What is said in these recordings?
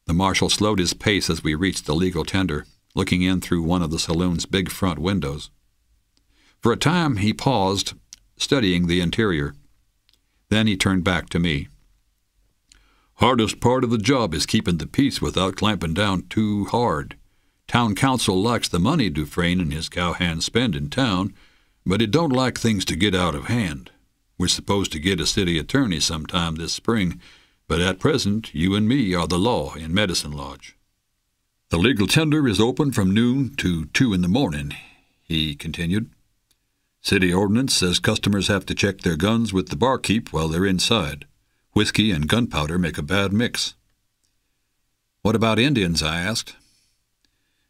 The marshal slowed his pace as we reached the legal tender, looking in through one of the saloon's big front windows. For a time he paused, studying the interior. Then he turned back to me. "Hardest part of the job is keeping the peace without clamping down too hard. Town council likes the money Dufresne and his cowhands spend in town, but it don't like things to get out of hand. We're supposed to get a city attorney sometime this spring, but at present you and me are the law in Medicine Lodge." "The legal tender is open from noon to 2 in the morning," he continued. "City ordinance says customers have to check their guns with the barkeep while they're inside. Whiskey and gunpowder make a bad mix." "What about Indians?" I asked.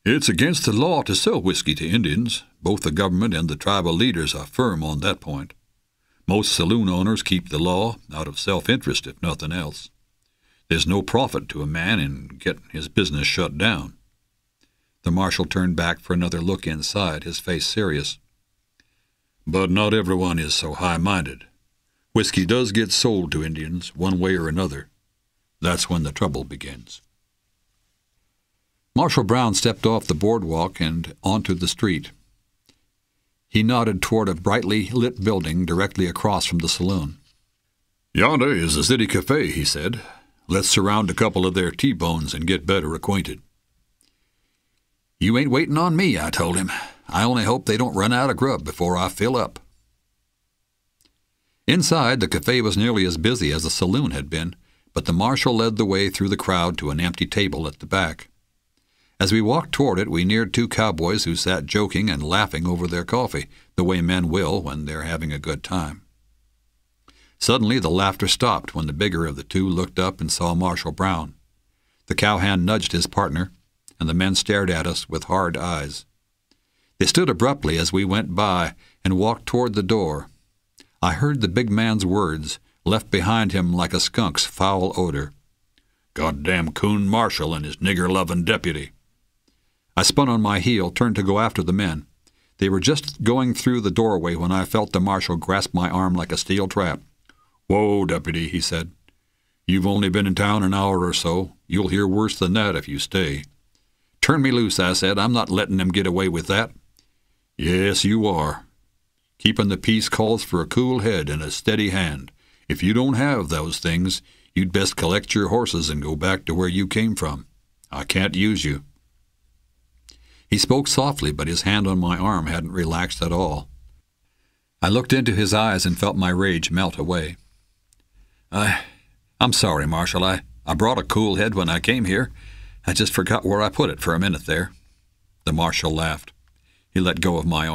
"It's against the law to sell whiskey to Indians. Both the government and the tribal leaders are firm on that point. Most saloon owners keep the law out of self-interest, if nothing else. There's no profit to a man in getting his business shut down." The marshal turned back for another look inside, his face serious. "But not everyone is so high-minded. Whiskey does get sold to Indians, one way or another. That's when the trouble begins." Marshal Brown stepped off the boardwalk and onto the street. He nodded toward a brightly lit building directly across from the saloon. "Yonder is the city cafe," he said. "Let's surround a couple of their T-bones and get better acquainted." "You ain't waiting on me," I told him. "I only hope they don't run out of grub before I fill up." Inside, the cafe was nearly as busy as the saloon had been, but the marshal led the way through the crowd to an empty table at the back. As we walked toward it, we neared 2 cowboys who sat joking and laughing over their coffee, the way men will when they're having a good time. Suddenly, the laughter stopped when the bigger of the 2 looked up and saw Marshal Brown. The cowhand nudged his partner, and the men stared at us with hard eyes. They stood abruptly as we went by and walked toward the door. I heard the big man's words, left behind him like a skunk's foul odor. "Goddamn coon Marshal and his nigger-loving deputy." I spun on my heel, turned to go after the men. They were just going through the doorway when I felt the marshal grasp my arm like a steel trap. "Whoa, deputy," he said. "You've only been in town an hour or so. You'll hear worse than that if you stay." "Turn me loose," I said. "I'm not letting them get away with that." "Yes, you are. Keeping the peace calls for a cool head and a steady hand. If you don't have those things, you'd best collect your horses and go back to where you came from. I can't use you." He spoke softly, but his hand on my arm hadn't relaxed at all. I looked into his eyes and felt my rage melt away. I'm sorry, Marshal. I brought a cool head when I came here. I just forgot where I put it for a minute there." The marshal laughed. He let go of my arm.